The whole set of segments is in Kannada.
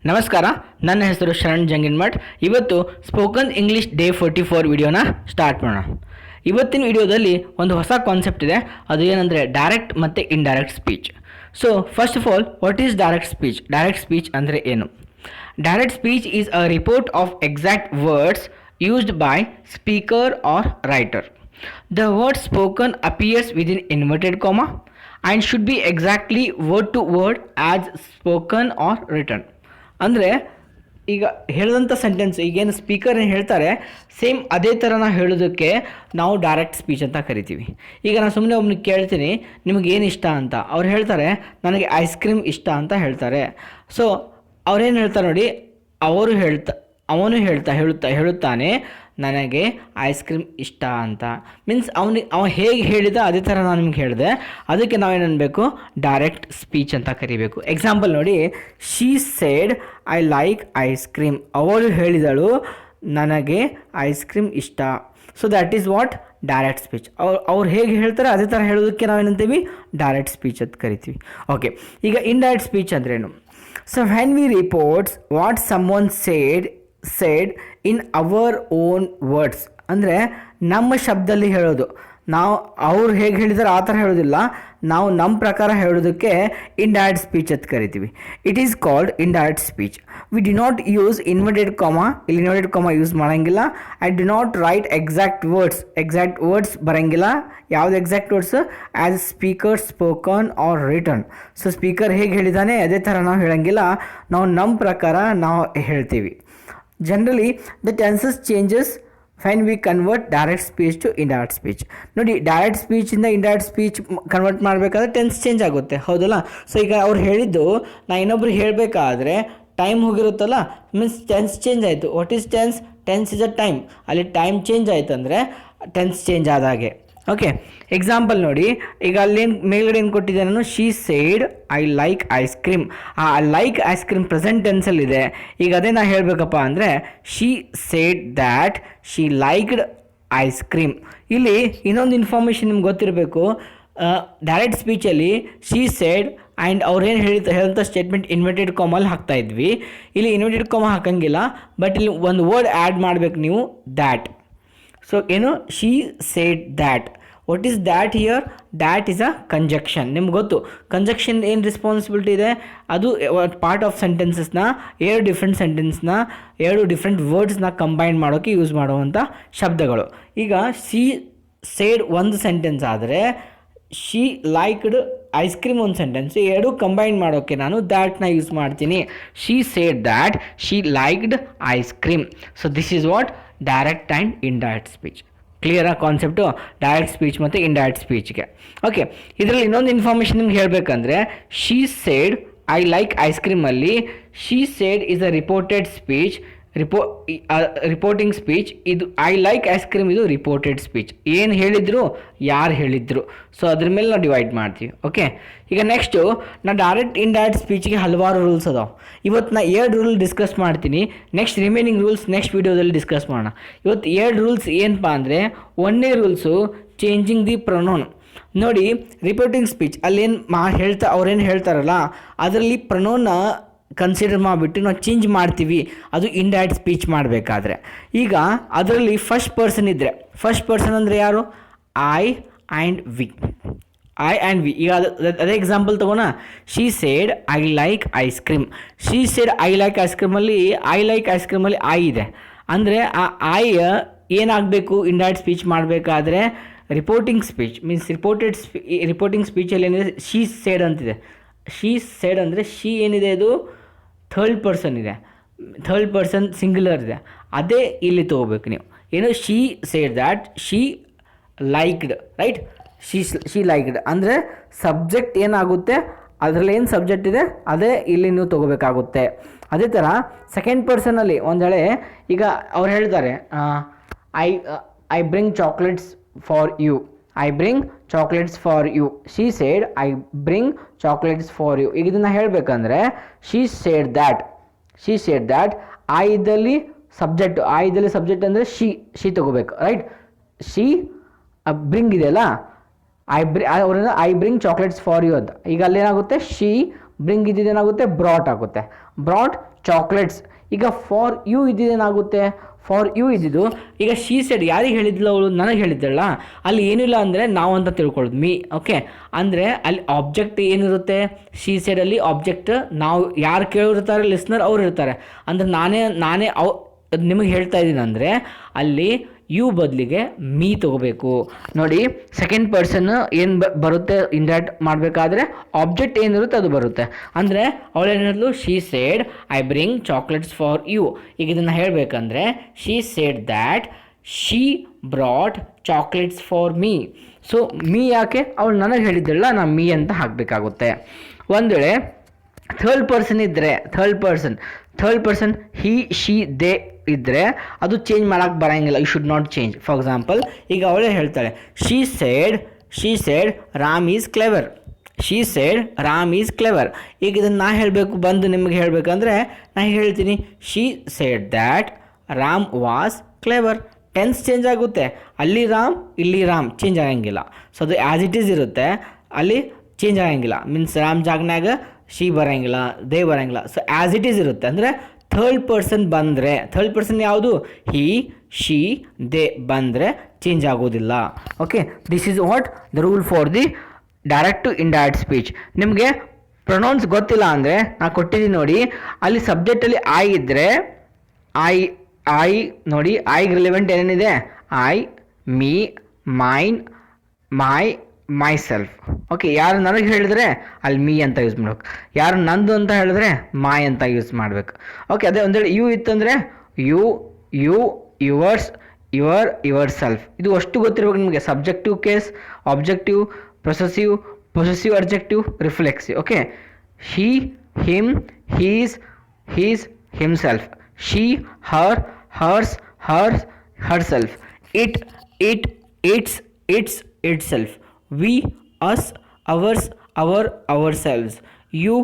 ನಮಸ್ಕಾರ, ನನ್ನ ಹೆಸರು ಶರಣ್ ಜಂಗಿನ್ಮಠ್. ಇವತ್ತು ಸ್ಪೋಕನ್ ಇಂಗ್ಲೀಷ್ ಡೇ 44 ವಿಡಿಯೋನ ಸ್ಟಾರ್ಟ್ ಮಾಡೋಣ. ಇವತ್ತಿನ ವಿಡಿಯೋದಲ್ಲಿ ಒಂದು ಹೊಸ ಕಾನ್ಸೆಪ್ಟ್ ಇದೆ. ಅದು ಏನಂದರೆ ಡೈರೆಕ್ಟ್ ಮತ್ತು indirect speech. So first of all, what is direct speech? Direct speech ಅಂದರೆ ಏನು? Direct speech is a report of exact words used by speaker or writer. The word spoken appears within inverted comma and should be exactly word to word as spoken or written. ಅಂದರೆ ಈಗ ಹೇಳಿದಂಥ ಸೆಂಟೆನ್ಸ್ ಈಗೇನು ಸ್ಪೀಕರ್ ಏನು ಹೇಳ್ತಾರೆ ಸೇಮ್ ಅದೇ ಥರನ ಹೇಳೋದಕ್ಕೆ ನಾವು ಡೈರೆಕ್ಟ್ ಸ್ಪೀಚ್ ಅಂತ ಕರಿತೀವಿ. ಈಗ ನಾನು ಸುಮ್ಮನೆ ಒಬ್ಬನಿಗೆ ಕೇಳ್ತೀನಿ ನಿಮಗೇನು ಇಷ್ಟ ಅಂತ, ಅವ್ರು ಹೇಳ್ತಾರೆ ನನಗೆ ಐಸ್ ಕ್ರೀಮ್ ಇಷ್ಟ ಅಂತ ಹೇಳ್ತಾರೆ. ಸೊ ಅವ್ರೇನು ಹೇಳ್ತಾರೆ ನೋಡಿ, ಅವನು ಹೇಳುತ್ತಾನೆ ನನಗೆ ಐಸ್ ಕ್ರೀಮ್ ಇಷ್ಟ ಅಂತ. ಮೀನ್ಸ್ ಅವ ಹೇಗೆ ಹೇಳಿದ ಅದೇ ಥರ ನಾನು ನಿಮ್ಗೆ ಹೇಳಿದೆ. ಅದಕ್ಕೆ ನಾವೇನು ಅನ್ಬೇಕು, ಡೈರೆಕ್ಟ್ ಸ್ಪೀಚ್ ಅಂತ ಕರಿಬೇಕು. ಎಕ್ಸಾಂಪಲ್ ನೋಡಿ, she said I like ice cream. ಅವಳು ಹೇಳಿದಳು ನನಗೆ ಐಸ್ ಕ್ರೀಮ್ ಇಷ್ಟ. So that is what direct speech. ಅವ್ರು ಹೇಗೆ ಹೇಳ್ತಾರೆ ಅದೇ ಥರ ಹೇಳೋದಕ್ಕೆ ನಾವೇನಂತೀವಿ, ಡೈರೆಕ್ಟ್ ಸ್ಪೀಚ್ ಅಂತ ಕರಿತೀವಿ. ಓಕೆ, ಈಗ ಇಂಡೈರೆಕ್ಟ್ ಸ್ಪೀಚ್ ಅಂದ್ರೇನು? So when we report what someone said in our own words, ಅಂದರೆ ನಮ್ಮ ಶಬ್ದದಲ್ಲಿ ಹೇಳೋದು. ನಾವು ಅವ್ರು ಹೇಗೆ ಹೇಳಿದಾರೆ ಆ ಥರ ಹೇಳೋದಿಲ್ಲ, ನಾವು ನಮ್ಮ ಪ್ರಕಾರ ಹೇಳೋದಕ್ಕೆ ಇಂಡೈರೆಕ್ಟ್ ಸ್ಪೀಚ್ ಅಂತ ಕರಿತೀವಿ. It is called indirect speech. We do not use inverted comma. ಇಲ್ಲಿ ಇನ್ವರ್ಟೆಡ್ ಕಾಮಾ ಯೂಸ್ ಮಾಡೋಂಗಿಲ್ಲ. I do not write exact words ಬರೋಂಗಿಲ್ಲ. ಯಾವುದು exact words? As speaker spoken are return. So speaker ಹೇಗೆ ಹೇಳಿದ್ದಾನೆ ಅದೇ ಥರ ನಾವು ಹೇಳೋಂಗಿಲ್ಲ, ನಾವು ನಮ್ಮ ಪ್ರಕಾರ ನಾವು ಹೇಳ್ತೀವಿ. Generally the tenses changes when we convert direct speech to indirect speech. ನೋಡಿ, ಡೈರೆಕ್ಟ್ ಸ್ಪೀಚಿಂದ ಇಂಡೈರೆಕ್ಟ್ ಸ್ಪೀಚ್ ಕನ್ವರ್ಟ್ ಮಾಡಬೇಕಾದ್ರೆ ಟೆನ್ಸ್ ಚೇಂಜ್ ಆಗುತ್ತೆ, ಹೌದಲ್ಲ? ಸೊ ಈಗ ಅವ್ರು ಹೇಳಿದ್ದು ನಾ ಇನ್ನೊಬ್ರಿಗೆ ಹೇಳಬೇಕಾದ್ರೆ ಟೈಮ್ ಹೋಗಿರುತ್ತಲ್ಲ, ಮೀನ್ಸ್ ಟೆನ್ಸ್ ಚೇಂಜ್ ಆಯಿತು. What is tense? Tense is a time. ಅಲ್ಲಿ ಟೈಮ್ ಚೇಂಜ್ ಆಯಿತು ಅಂದರೆ ಟೆನ್ಸ್ ಚೇಂಜ್ ಆದಾಗೆ. ಓಕೆ, ಎಕ್ಸಾಂಪಲ್ ನೋಡಿ, ಈಗ ಅಲ್ಲೇನು ಮೇಲ್ಗಡೆ ಏನು ಕೊಟ್ಟಿದ್ದೆ ನಾನು, she said I like ice cream. ಆ ಲೈಕ್ ಐಸ್ ಕ್ರೀಮ್ ಪ್ರೆಸೆಂಟ್ ಟೆನ್ಸಲ್ಲಿದೆ. ಈಗ ಅದೇ ನಾ ಹೇಳಬೇಕಪ್ಪ ಅಂದರೆ she said that she liked ice cream. ಇಲ್ಲಿ ಇನ್ನೊಂದು ಇನ್ಫಾರ್ಮೇಷನ್ ನಿಮ್ಗೆ ಗೊತ್ತಿರಬೇಕು. ಡೈರೆಕ್ಟ್ ಸ್ಪೀಚಲ್ಲಿ ಶೀ ಸೇಡ್ ಆ್ಯಂಡ್ ಅವ್ರೇನು ಹೇಳಿದಂಥ ಸ್ಟೇಟ್ಮೆಂಟ್ ಇನ್ವರ್ಟೆಡ್ ಕಾಮಲ್ಲಿ ಹಾಕ್ತಾ ಇದ್ವಿ. ಇಲ್ಲಿ ಇನ್ವರ್ಟೆಡ್ ಕಾಮ ಹಾಕಂಗಿಲ್ಲ, ಬಟ್ ಇಲ್ಲಿ ಒಂದು ವರ್ಡ್ ಆ್ಯಡ್ ಮಾಡಬೇಕು ನೀವು, ದ್ಯಾಟ್. ಸೊ ಏನು, she said that. What is that here? That is a conjunction. ನಿಮ್ಗೆ ಗೊತ್ತು ಕಂಜಕ್ಷನ್ ಏನು ರೆಸ್ಪಾನ್ಸಿಬಿಲಿಟಿ ಇದೆ? ಅದು ಪಾರ್ಟ್ ಆಫ್ ಸೆಂಟೆನ್ಸಸ್ನ, ಎರಡು ಡಿಫ್ರೆಂಟ್ ವರ್ಡ್ಸ್ನ ಕಂಬೈನ್ ಮಾಡೋಕ್ಕೆ ಯೂಸ್ ಮಾಡುವಂಥ ಶಬ್ದಗಳು. ಈಗ ಶೀ ಸೇಡ್ ಒಂದು ಸೆಂಟೆನ್ಸ್ ಆದರೆ ಶೀ ಲೈಕ್ಡ್ ಐಸ್ ಕ್ರೀಮ್ ಒಂದು ಸೆಂಟೆನ್ಸ್. ಎರಡು ಕಂಬೈನ್ ಮಾಡೋಕ್ಕೆ ನಾನು ದ್ಯಾಟ್ನ ಯೂಸ್ ಮಾಡ್ತೀನಿ. She said that she liked ice cream. So this is what direct and indirect speech. ಕ್ಲಿಯರಾ ಕಾನ್ಸೆಪ್ಟು ಡೈರೆಕ್ಟ್ ಸ್ಪೀಚ್ ಮತ್ತು ಇಂಡೈರೆಕ್ಟ್ ಸ್ಪೀಚ್ಗೆ? ಓಕೆ, ಇದರಲ್ಲಿ ಇನ್ನೊಂದು ಇನ್ಫಾರ್ಮೇಷನ್ ನಿಮ್ಗೆ ಹೇಳಬೇಕಂದ್ರೆ, she said I like ice ಕ್ರೀಮಲ್ಲಿ she said is a reported speech, reporting speech. ಇದು ಐ ಲೈಕ್ ಐಸ್ ಕ್ರೀಮ್ ಇದು ರಿಪೋರ್ಟೆಡ್ ಸ್ಪೀಚ್. ಏನು ಹೇಳಿದ್ರು, ಯಾರು ಹೇಳಿದ್ರು, ಸೊ ಅದ್ರ ಮೇಲೆ ನಾವು ಡಿವೈಡ್ ಮಾಡ್ತೀವಿ. ಓಕೆ, ಈಗ ನೆಕ್ಸ್ಟು ನಾನು ಡೈರೆಕ್ಟ್ ಇಂಡೈರೆಕ್ಟ್ ಸ್ಪೀಚ್ಗೆ ಹಲವಾರು ರೂಲ್ಸ್ ಅದಾವೆ. ಇವತ್ತು ನಾನು 2 ರೂಲ್ ಡಿಸ್ಕಸ್ ಮಾಡ್ತೀನಿ. ನೆಕ್ಸ್ಟ್ ರಿಮೈನಿಂಗ್ ರೂಲ್ಸ್ ನೆಕ್ಸ್ಟ್ ವೀಡಿಯೋದಲ್ಲಿ ಡಿಸ್ಕಸ್ ಮಾಡೋಣ. ಇವತ್ತು 2 ರೂಲ್ಸ್ ಏನಪ್ಪ ಅಂದರೆ, ಒಂದನೇ ರೂಲ್ಸು ಚೇಂಜಿಂಗ್ ದಿ ಪ್ರೊನೌನ್. ನೋಡಿ, ರಿಪೋರ್ಟಿಂಗ್ ಸ್ಪೀಚ್ ಅಲ್ಲೇನು ಅವ್ರೇನು ಹೇಳ್ತಾರಲ್ಲ ಅದರಲ್ಲಿ ಪ್ರೊನೌನ್ನ ಕನ್ಸಿಡರ್ ಮಾಡಿಬಿಟ್ಟು ನಾವು ಚೇಂಜ್ ಮಾಡ್ತೀವಿ, ಅದು ಇಂಡೈರೆಕ್ಟ್ ಸ್ಪೀಚ್ ಮಾಡಬೇಕಾದ್ರೆ. ಈಗ ಅದರಲ್ಲಿ ಫಸ್ಟ್ ಪರ್ಸನ್ ಇದ್ದರೆ, ಫಸ್ಟ್ ಪರ್ಸನ್ ಅಂದರೆ ಯಾರು? I and we. ಈಗ ಅದೇ ಎಕ್ಸಾಂಪಲ್ ತಗೋಣ. She said I like ice cream. She said I like ice ಕ್ರೀಮಲ್ಲಿ ಐ ಇದೆ. ಅಂದರೆ ಆ ಐ ಏನಾಗಬೇಕು ಇಂಡೈರೆಕ್ಟ್ ಸ್ಪೀಚ್ ಮಾಡಬೇಕಾದ್ರೆ? ರಿಪೋರ್ಟಿಂಗ್ ಸ್ಪೀಚ್ ಮೀನ್ಸ್ ರಿಪೋರ್ಟಿಂಗ್ ಸ್ಪೀಚಲ್ಲಿ ಏನಿದೆ, ಶೀ ಸೇಡ್ ಅಂತಿದೆ. ಶೀ ಸೇಡ್ ಅಂದರೆ ಶೀ ಏನಿದೆ, ಅದು ಥರ್ಡ್ ಪರ್ಸನ್ ಇದೆ, ಥರ್ಡ್ ಪರ್ಸನ್ ಸಿಂಗ್ಯುಲರ್ ಇದೆ. ಅದೇ ಇಲ್ಲಿ ತೊಗೋಬೇಕು ನೀವು. ಏನು, she said that she liked, right? She liked ಅಂದರೆ ಸಬ್ಜೆಕ್ಟ್ ಏನಾಗುತ್ತೆ, ಅದರಲ್ಲಿ ಏನು ಸಬ್ಜೆಕ್ಟ್ ಇದೆ ಅದೇ ಇಲ್ಲಿ ನೀವು ತೊಗೋಬೇಕಾಗುತ್ತೆ. ಅದೇ ಥರ ಸೆಕೆಂಡ್ ಪರ್ಸನಲ್ಲಿ ಒಂದು ವೇಳೆ ಈಗ ಅವ್ರು ಹೇಳ್ತಾರೆ I bring chocolates for you. I bring chocolates for you. She said I bring chocolates for you. ಈಗ ಇದನ್ನು ಹೇಳಬೇಕಂದ್ರೆ ಶೀ ಸೇಡ್ ದ್ಯಾಟ್ ಐದಲ್ಲಿ ಸಬ್ಜೆಕ್ಟ್ ಅಂದರೆ ಶೀ ತೊಗೋಬೇಕು, ರೈಟ್? ಶೀ ಬ್ರಿಂಗ್ ಇದೆಯಲ್ಲ, I bring chocolates for you ಅಂತ. ಈಗ ಅಲ್ಲೇನಾಗುತ್ತೆ, ಶೀ ಬ್ರಿಂಗ್ ಇದ್ದಿದ್ದೇನಾಗುತ್ತೆ ಬ್ರಾಟ್ ಆಗುತ್ತೆ. Brought chocolates. ಈಗ ಫಾರ್ ಯು ಇದ್ದಿದ್ದೇನಾಗುತ್ತೆ ಫಾರ್ ಯು ಇದ್ದಿದ್ದು ಈಗ ಶೀ ಸೆಡ್ ಯಾರಿಗೆ ಹೇಳಿದ್ದಿಲ್ಲ ಅವಳು ನನಗೆ ಹೇಳಿದ್ದಲ್ಲ, ಅಲ್ಲಿ ಏನಿಲ್ಲ ಅಂದರೆ ನಾವು ಅಂತ ತಿಳ್ಕೊಳ್ಳೋದು ಮೀ. ಓಕೆ, ಅಂದರೆ ಅಲ್ಲಿ ಆಬ್ಜೆಕ್ಟ್ ಏನಿರುತ್ತೆ ಶೀ ಸೆಡಲ್ಲಿ ಆಬ್ಜೆಕ್ಟ್ ನಾವು ಯಾರು ಕೇಳಿರ್ತಾರೆ ಲಿಸ್ನರ್ ಅವ್ರು ಇರ್ತಾರೆ. ಅಂದರೆ ನಾನೇ ನಿಮಗೆ ಹೇಳ್ತಾ ಇದ್ದೀನಿ ಅಂದರೆ ಅಲ್ಲಿ ಯು ಬದಲಿಗೆ ಮೀ ತೊಗೋಬೇಕು. ನೋಡಿ ಸೆಕೆಂಡ್ ಪರ್ಸನ್ ಏನು ಬರುತ್ತೆ ಇಂಡೈರೆಕ್ಟ್ ಮಾಡಬೇಕಾದ್ರೆ ಆಬ್ಜೆಕ್ಟ್ ಏನಿರುತ್ತೆ ಅದು ಬರುತ್ತೆ. ಅಂದರೆ ಅವಳೇನು ಹೇಳಿದ್ಲು she said I bring chocolates for you. ಈಗ ಇದನ್ನು ಹೇಳಬೇಕಂದ್ರೆ she said that she brought chocolates for me. So me ಯಾಕೆ ಅವಳು ನನಗೆ ಹೇಳಿದ್ದಲ್ಲ, ನಾನು ಮೀ ಅಂತ ಹಾಕಬೇಕಾಗುತ್ತೆ. ಒಂದು ವೇಳೆ ಥರ್ಡ್ ಪರ್ಸನ್ ಇದ್ದರೆ third person he she they ಇದ್ದರೆ ಅದು ಚೇಂಜ್ ಮಾಡೋಕ್ಕೆ ಬರೋಂಗಿಲ್ಲ. You should not change. For example ಈಗ ಅವಳೇ ಹೇಳ್ತಾಳೆ she said Ram is clever. She said Ram is clever. ಈಗ ಇದನ್ನು ನಾ ಹೇಳಬೇಕು ಬಂದು ನಿಮಗೆ ಹೇಳಬೇಕಂದ್ರೆ ನಾನು ಹೇಳ್ತೀನಿ she said that Ram was clever. Tense change ಆಗುತ್ತೆ, ಅಲ್ಲಿ ರಾಮ್ ಇಲ್ಲಿ ರಾಮ್ ಚೇಂಜ್ ಆಗಂಗಿಲ್ಲ. ಸೊ ಅದು ಆ್ಯಸ್ ಇಟ್ ಈಸ್ ಇರುತ್ತೆ, ಅಲ್ಲಿ ಚೇಂಜ್ ಆಗಂಗಿಲ್ಲ. ಮೀನ್ಸ್ ರಾಮ್ ಜಾಗ್ನಾಗ ಶೀ ಬರೋಂಗಿಲ್ಲ, ದೇ ಬರೋಂಗಿಲ್ಲ. ಸೊ ಆ್ಯಸ್ ಇಟ್ ಈಸ್ ಇರುತ್ತೆ. ಅಂದರೆ ಥರ್ಡ್ ಪರ್ಸನ್ ಬಂದರೆ, ಥರ್ಡ್ ಪರ್ಸನ್ ಯಾವುದು ಹಿ ಶಿ ದೇ ಬಂದರೆ ಚೇಂಜ್ ಆಗೋದಿಲ್ಲ. Okay, this is what the rule for the direct to indirect speech. ನಿಮಗೆ ಪ್ರೊನೌನ್ಸ್ ಗೊತ್ತಿಲ್ಲ ಅಂದರೆ ನಾನು ಕೊಟ್ಟಿದ್ದೀನಿ ನೋಡಿ, ಅಲ್ಲಿ ಸಬ್ಜೆಕ್ಟಲ್ಲಿ ಐ ಇದ್ದರೆ ಐ ನೋಡಿ ಐಗೆ ರಿಲೆವೆಂಟ್ ಏನೇನಿದೆ I, me, main, my self. Okay, ಯಾರು ನನಗೆ ಹೇಳಿದ್ರೆ ಅಲ್ಲಿ ಮೀ ಅಂತ ಯೂಸ್ ಮಾಡ್ಬೇಕು, ಯಾರು ನಂದು ಅಂತ ಹೇಳಿದ್ರೆ ಮೈ ಅಂತ ಯೂಸ್ ಮಾಡಬೇಕು. ಓಕೆ, ಅದೇ ಒಂದೇಳಿ ಯು ಇತ್ತಂದರೆ ಯು ಯುವರ್ಸ್, ಯುವರ್ ಸೆಲ್ಫ್. ಇದು ಅಷ್ಟು ಗೊತ್ತಿರ್ಬೇಕು ನಿಮಗೆ. Subjective case, objective, possessive adjective, reflexive. Okay, she him, his himself, she her, herself, it its self, we us, ours, ourselves, you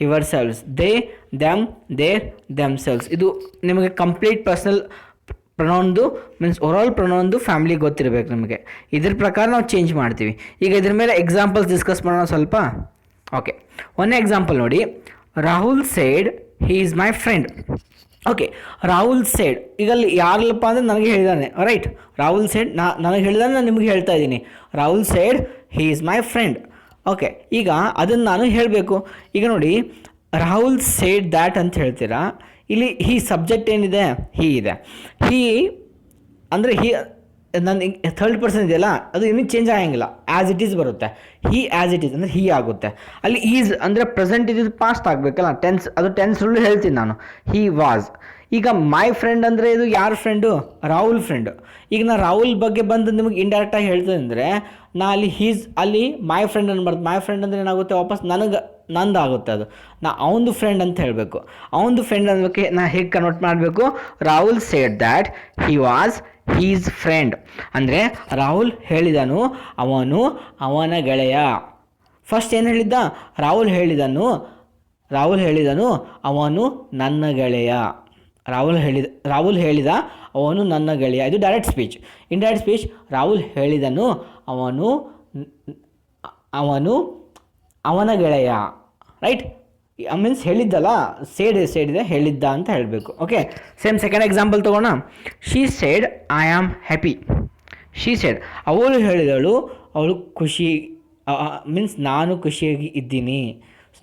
yourselves, they them their themselves. ಇದು ನಿಮಗೆ ಕಂಪ್ಲೀಟ್ ಪರ್ಸನಲ್ ಪ್ರೊನೌನ್ದು ಮೀನ್ಸ್ ಓವರಾಲ್ ಪ್ರೊನೌನ್ದು ಫ್ಯಾಮಿಲಿ ಗೊತ್ತಿರಬೇಕು ನಿಮಗೆ. ಇದ್ರ ಪ್ರಕಾರ ನಾವು ಚೇಂಜ್ ಮಾಡ್ತೀವಿ. ಈಗ ಇದ್ರ ಮೇಲೆ ಎಕ್ಸಾಂಪಲ್ಸ್ ಡಿಸ್ಕಸ್ ಮಾಡೋಣ ಸ್ವಲ್ಪ. ಓಕೆ, ಒಂದೇ ಎಕ್ಸಾಂಪಲ್ ನೋಡಿ. Rahul said he is my friend. Okay, Rahul said ಈಗ ಅಲ್ಲಿ ಯಾರಲ್ಲಪ್ಪ ಅಂದರೆ ನನಗೆ ಹೇಳಿದಾನೆ. ರೈಟ್, ರಾಹುಲ್ ಸೇಡ್ ನನಗೆ ಹೇಳಿದಾನೆ, ನಾನು ನಿಮಗೆ ಹೇಳ್ತಾ ಇದ್ದೀನಿ. Rahul said he is my friend. Okay, ಈಗ ಅದನ್ನು ನಾನು ಹೇಳಬೇಕು. ಈಗ ನೋಡಿ ರಾಹುಲ್ ಸೇಡ್ ದ್ಯಾಟ್ ಅಂತ ಹೇಳ್ತೀರಾ, ಇಲ್ಲಿ ಹಿ ಸಬ್ಜೆಕ್ಟ್ ಏನಿದೆ ಹಿ ಇದೆ. ಹಿ ಅಂದರೆ ಹಿ ನನ್ನ ಥರ್ಡ್ ಪರ್ಸನ್ ಇದೆಯಲ್ಲ ಅದು ಇನ್ನೂ ಚೇಂಜ್ ಆಗಂಗಿಲ್ಲ, ಆ್ಯಸ್ ಇಟ್ ಈಸ್ ಬರುತ್ತೆ. ಹಿ ಆ್ಯಸ್ ಇಟ್ ಈಸ್ ಅಂದರೆ ಹಿ ಆಗುತ್ತೆ. ಅಲ್ಲಿ ಈಸ್ ಅಂದರೆ ಪ್ರೆಸೆಂಟ್ ಇದ್ದಿದ್ದು ಪಾಸ್ಟ್ ಆಗಬೇಕಲ್ಲ, ಟೆನ್ಸ್, ಅದು ಟೆನ್ಸ್ ರೂಲ್ ಹೇಳ್ತೀನಿ ನಾನು. He was. ಈಗ ಮೈ ಫ್ರೆಂಡ್ ಅಂದರೆ ಇದು ಯಾರ ಫ್ರೆಂಡು? ರಾಹುಲ್ ಫ್ರೆಂಡು. ಈಗ ನಾನು ರಾಹುಲ್ ಬಗ್ಗೆ ಬಂದು ನಿಮಗೆ ಇಂಡೈರೆಕ್ಟಾಗಿ ಹೇಳ್ತೀನಿ ಅಂದರೆ ನಾ ಅಲ್ಲಿ ಮೈ ಫ್ರೆಂಡ್ ಅನ್ಬಾರ್ದು. ಮೈ ಫ್ರೆಂಡ್ ಅಂದರೆ ಏನಾಗುತ್ತೆ, ವಾಪಸ್ ನಂದು ಆಗುತ್ತೆ. ಅದು ನಾ ಅವನದು ಫ್ರೆಂಡ್ ಅಂತ ಹೇಳಬೇಕು. ಅವನದು ಫ್ರೆಂಡ್ ಅನ್ನೋಕ್ಕೆ ನಾ ಹೇಗೆ ಕನ್ವರ್ಟ್ ಮಾಡಬೇಕು? Rahul seed that he was his friend. ಅಂದರೆ ರಾಹುಲ್ ಹೇಳಿದನು ಅವನು ಅವನ ಗೆಳೆಯ. ಫಸ್ಟ್ ಏನು ಹೇಳಿದ್ದ? ರಾಹುಲ್ ಹೇಳಿದನು ಅವನು ನನ್ನ ಗೆಳೆಯ. ರಾಹುಲ್ ಹೇಳಿದ ಅವನು ನನ್ನ ಗೆಳೆಯ. ಇದು direct speech. Indirect speech, Rahul ಹೇಳಿದನು ಅವನು ಅವನ ಗೆಳೆಯ. ರೈಟ್, ಮೀನ್ಸ್ ಹೇಳಿದ್ದಲ್ಲ, ಸೇಡ್ ಇದೆ, ಹೇಳಿದ್ದ ಅಂತ ಹೇಳಬೇಕು. ಓಕೆ, ಸೇಮ್ ಸೆಕೆಂಡ್ ಎಕ್ಸಾಂಪಲ್ ತೊಗೋಣ. She said I am happy. She said ಅವಳು ಹೇಳಿದಳು ಅವಳು ಖುಷಿ, ಮೀನ್ಸ್ ನಾನು ಖುಷಿಯಾಗಿ ಇದ್ದೀನಿ,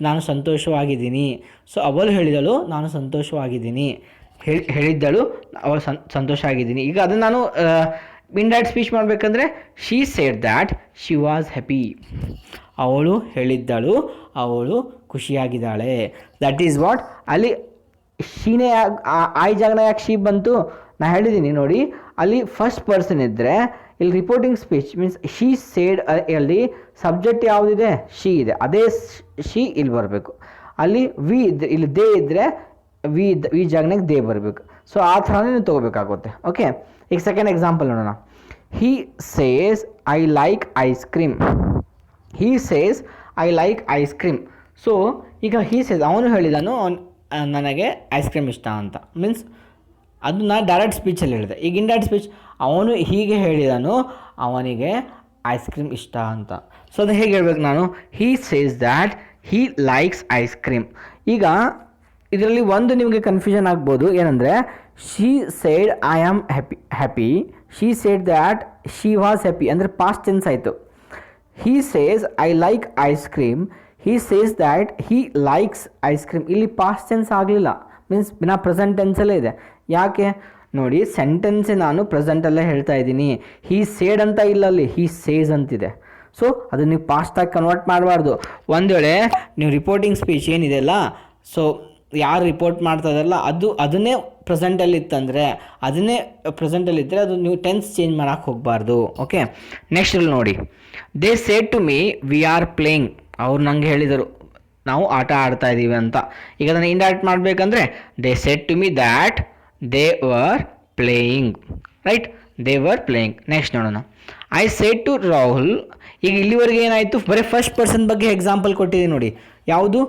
ನಾನು ಸಂತೋಷವಾಗಿದ್ದೀನಿ. ಸೊ ಅವಳು ಹೇಳಿದಳು ನಾನು ಸಂತೋಷವಾಗಿದ್ದೀನಿ, ಹೇಳಿದ್ದಳು ಅವಳು ಸಂತೋಷ ಆಗಿದ್ದೀನಿ. ಈಗ ಅದನ್ನು ನಾನು ಇಂಡೈರೆಕ್ಟ್ ಸ್ಪೀಚ್ ಮಾಡಬೇಕಂದ್ರೆ she said that she was happy. ಅವಳು ಹೇಳಿದ್ದಳು ಅವಳು ಖುಷಿಯಾಗಿದ್ದಾಳೆ. That is what. ಅಲ್ಲಿ ಶೀನೇ ಐ ಜಾಗನ ಯಾಕೆ ಶೀ ಬಂತು ನಾನು ಹೇಳಿದ್ದೀನಿ ನೋಡಿ. ಅಲ್ಲಿ ಫಸ್ಟ್ ಪರ್ಸನ್ ಇದ್ದರೆ ಇಲ್ಲಿ ರಿಪೋರ್ಟಿಂಗ್ ಸ್ಪೀಚ್ ಮೀನ್ಸ್ ಶೀ ಸೇಡ್ ಅಲ್ಲಿ ಸಬ್ಜೆಕ್ಟ್ ಯಾವುದಿದೆ? ಶೀ ಇದೆ. ಅದೇ ಶೀ ಇಲ್ಲಿ ಬರಬೇಕು. ಅಲ್ಲಿ ವಿ ಇದ್ದರೆ ಇಲ್ಲಿ ದೇ ಇದ್ದರೆ ವಿ ಜಾಗನಾಗ ದೇ ಬರಬೇಕು. ಸೊ ಆ ಥರನೇ ನೀವು ತೊಗೋಬೇಕಾಗುತ್ತೆ. ಓಕೆ, ಈಗ ಸೆಕೆಂಡ್ ಎಕ್ಸಾಂಪಲ್ ನೋಡೋಣ. He says I like ice cream. He says I like ice cream. So ಈಗ ಹಿ ಸೇಸ್ ಅವನು ಹೇಳಿದನು ನನಗೆ ಐಸ್ ಕ್ರೀಮ್ ಇಷ್ಟ ಅಂತ. ಮೀನ್ಸ್ ಅದು ನಾನು ಡೈರೆಕ್ಟ್ ಸ್ಪೀಚಲ್ಲಿ ಹೇಳಿದೆ. ಈಗ ಇಂಡೈರೆಕ್ಟ್ ಸ್ಪೀಚ್, ಅವನು ಹೀಗೆ ಹೇಳಿದನು ಅವನಿಗೆ ಐಸ್ ಕ್ರೀಮ್ ಇಷ್ಟ ಅಂತ. ಸೊ ಅದು ಹೇಗೆ ಹೇಳ್ಬೇಕು ನಾನು, he says that he likes ice cream. ಈಗ ಇದರಲ್ಲಿ ಒಂದು ನಿಮಗೆ ಕನ್ಫ್ಯೂಷನ್ ಆಗ್ಬೋದು, ಏನಂದರೆ she said I am happy, she said that she was happy ಅಂದರೆ ಪಾಸ್ಟ್ ಟೆನ್ಸ್ ಆಯಿತು. He says I like ice cream, he says that he likes ice cream. ಇಲ್ಲಿ ಪಾಸ್ಟ್ ಟೆನ್ಸ್ ಆಗಲಿಲ್ಲ, ಮೀನ್ಸ್ ನಾ ಪ್ರೆಸೆಂಟ್ ಟೆನ್ಸಲ್ಲೇ ಇದೆ. ಯಾಕೆ ನೋಡಿ, ಸೆಂಟೆನ್ಸೇ ನಾನು ಪ್ರೆಸೆಂಟಲ್ಲೇ ಹೇಳ್ತಾ ಇದ್ದೀನಿ. ಹೀ ಸೇಡ್ ಅಂತ ಇಲ್ಲ, ಅಲ್ಲಿ ಹೀ ಸೇಸ್ ಅಂತಿದೆ. ಸೊ ಅದು ನೀವು ಪಾಸ್ಟಾಗಿ ಕನ್ವರ್ಟ್ ಮಾಡಬಾರ್ದು. ಒಂದು ವೇಳೆ ನೀವು ರಿಪೋರ್ಟಿಂಗ್ ಸ್ಪೀಚ್ ಏನಿದೆಯಲ್ಲ, ಸೊ ಯಾರು ರಿಪೋರ್ಟ್ ಮಾಡ್ತಾ ಇದ್ದಾರಲ್ಲ ಅದನ್ನೇ ಪ್ರೆಸೆಂಟಲ್ಲಿ ಇತ್ತಂದರೆ, ಅದನ್ನೇ ಪ್ರೆಸೆಂಟಲ್ಲಿದ್ದರೆ ಅದು ನೀವು ಟೆನ್ಸ್ ಚೇಂಜ್ ಮಾಡೋಕ್ಕೆ ಹೋಗಬಾರ್ದು. ಓಕೆ, ನೆಕ್ಸ್ಟ್ ನೋಡಿ, they said to me we are playing. ಅವ್ರು ನಂಗೆ ಹೇಳಿದರು ನಾವು ಆಟ ಆಡ್ತಾ ಇದ್ದೀವಿ ಅಂತ. ಈಗ ಅದನ್ನು ಇಂಡೈರೆಕ್ಟ್ ಮಾಡಬೇಕಂದ್ರೆ they said to me that they were playing, right, they were playing. Next ನೋಡೋಣ, ಐ ಸೆಡ್ ಟು ರಾಹುಲ್. ಈಗ ಇಲ್ಲಿವರೆಗೆ ಏನಾಯಿತು, ಬರೀ ಫಸ್ಟ್ ಪರ್ಸನ್ ಬಗ್ಗೆ ಎಕ್ಸಾಂಪಲ್ ಕೊಟ್ಟಿದ್ದೀನಿ ನೋಡಿ. ಯಾವುದು,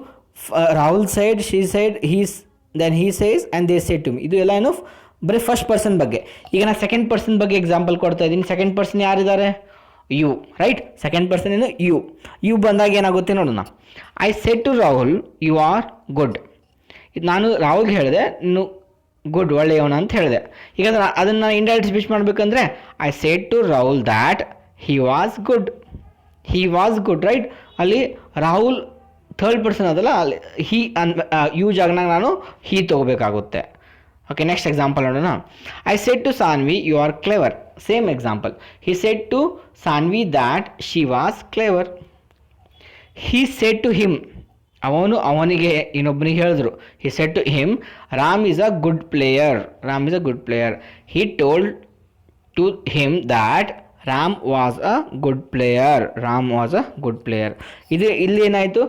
Rahul said, she said, then he says and they said to me. ಇದು ಎಲ್ಲ ಏನು ಬರೀ ಫಸ್ಟ್ ಪರ್ಸನ್ ಬಗ್ಗೆ. ಈಗ ನಾನು ಸೆಕೆಂಡ್ ಪರ್ಸನ್ ಬಗ್ಗೆ ಎಕ್ಸಾಂಪಲ್ ಕೊಡ್ತಾ ಇದ್ದೀನಿ. ಸೆಕೆಂಡ್ ಪರ್ಸನ್ ಯಾರಿದ್ದಾರೆ, ಯು, ರೈಟ್. ಸೆಕೆಂಡ್ ಪರ್ಸನ್ ಏನು, ಯು ಬಂದಾಗ ಏನಾಗುತ್ತೆ ನೋಡೋಣ. I said to Rahul you are good. ಇದು ನಾನು ರಾಹುಲ್ಗೆ ಹೇಳಿದೆ, ನೀನು ಗುಡ್, ಒಳ್ಳೆಯವನ ಅಂತ ಹೇಳಿದೆ. ಈಗ ಅದನ್ನು ಇಂಡೈರೆಕ್ಟ್ ಸ್ಪೀಚ್ ಮಾಡಬೇಕಂದ್ರೆ I said to Rahul that he was good, right. ಅಲ್ಲಿ ರಾಹುಲ್ ಥರ್ಡ್ ಪರ್ಸನ್ ಅದಲ್ಲ, ಅಲ್ಲಿ ಹಿ ಯು ಜಾಗನಾಗ ನಾನು ಹೀ ತೊಗೋಬೇಕಾಗುತ್ತೆ. ಓಕೆ, ನೆಕ್ಸ್ಟ್ ಎಕ್ಸಾಂಪಲ್ ನೋಡೋಣ. I said to Sanvi you are clever. Same example. He said to Sanvi that she was clever. He said to him. ಅವನಿಗೆ ಇನ್ನೊಬ್ಬನಿಗೆ ಹೇಳಿದ್ರು. He said to him Ram is a good player. He told to him that Ram was a good player. ಇದು ಇಲ್ಲಿ ಏನಾಯಿತು,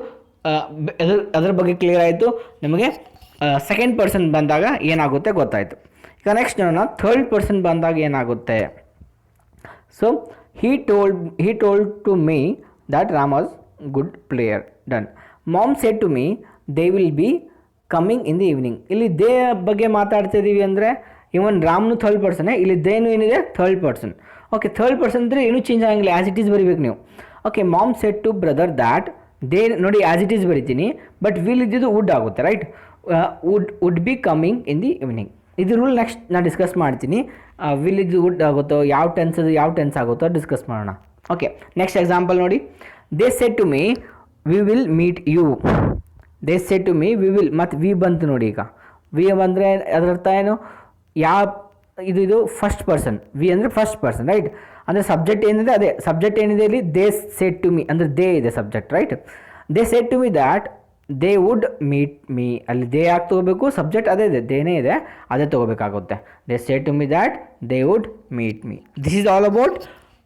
ಅದರ ಬಗ್ಗೆ ಕ್ಲಿಯರ್ ಆಯಿತು ನಿಮಗೆ. ಸೆಕೆಂಡ್ ಪರ್ಸನ್ ಬಂದಾಗ ಏನಾಗುತ್ತೆ ಗೊತ್ತಾಯಿತು. ಈಗ ನೆಕ್ಸ್ಟ್ ನೋಡೋಣ, ಥರ್ಡ್ ಪರ್ಸನ್ ಬಂದಾಗ ಏನಾಗುತ್ತೆ. So he told to me that Ram was good player. Done. Mom said to me they will be coming in the evening. ಇಲ್ಲಿ ದೇ ಬಗ್ಗೆ ಮಾತಾಡ್ತಿದ್ದೀವಿ ಅಂದರೆ ಇವನ್ ರಾಮ್ನು ಥರ್ಡ್ ಪರ್ಸನ್ನೇ, ಇಲ್ಲಿ ದೇನು ಏನಿದೆ third person. Okay, third person ಅಂದರೆ ಏನೂ ಚೇಂಜ್ ಆಗಂಗಿಲ್ಲ, ಆ್ಯಸ್ ಇಟ್ ಈಸ್ ಬರೀಬೇಕು ನೀವು. Okay, mom said to brother that they, ನೋಡಿ ಆ್ಯಸ್ ಇಟ್ ಈಸ್ ಬರಿತೀನಿ, ಬಟ್ ವಿಲ್ ಇದ್ದಿದ್ದು ವುಡ್ ಆಗುತ್ತೆ, right. Would be coming in the evening. ಇದು ರೂಲ್ ನೆಕ್ಸ್ಟ್ ನಾನು ಡಿಸ್ಕಸ್ ಮಾಡ್ತೀನಿ. ವಿಲ್ ಇದ್ದು ವುಡ್ ಆಗುತ್ತೋ, ಯಾವ ಟೆನ್ಸ್ ಆಗುತ್ತೋ ಡಿಸ್ಕಸ್ ಮಾಡೋಣ. ಓಕೆ, ನೆಕ್ಸ್ಟ್ ಎಕ್ಸಾಂಪಲ್ ನೋಡಿ. They said to me we will meet you. They said to me we will, ಮತ್ತು ವಿ ಬಂತು ನೋಡಿ. ಈಗ ವಿ ಬಂದರೆ ಅದರ ಅರ್ಥ ಏನು, ಇದು ಫಸ್ಟ್ ಪರ್ಸನ್. ವಿ ಅಂದರೆ ಫಸ್ಟ್ ಪರ್ಸನ್, ರೈಟ್. ಅಂದರೆ ಸಬ್ಜೆಕ್ಟ್ ಏನಿದೆ ಅದೇ ಸಬ್ಜೆಕ್ಟ್ ಏನಿದೆ ಇಲ್ಲಿ, ದೇ ಸೆಡ್ ಟು ಮೀ ಅಂದರೆ ದೇ ಇದೆ subject, right. They said to me that they would meet me. ಅಲ್ಲಿ ದೇ ಯಾಕೆ ತೊಗೋಬೇಕು, ಸಬ್ಜೆಕ್ಟ್ ಅದೇ ಇದೆ, ದೇನೇ ಇದೆ, ಅದೇ ತೊಗೋಬೇಕಾಗುತ್ತೆ. They said to me that they would meet me. This is all about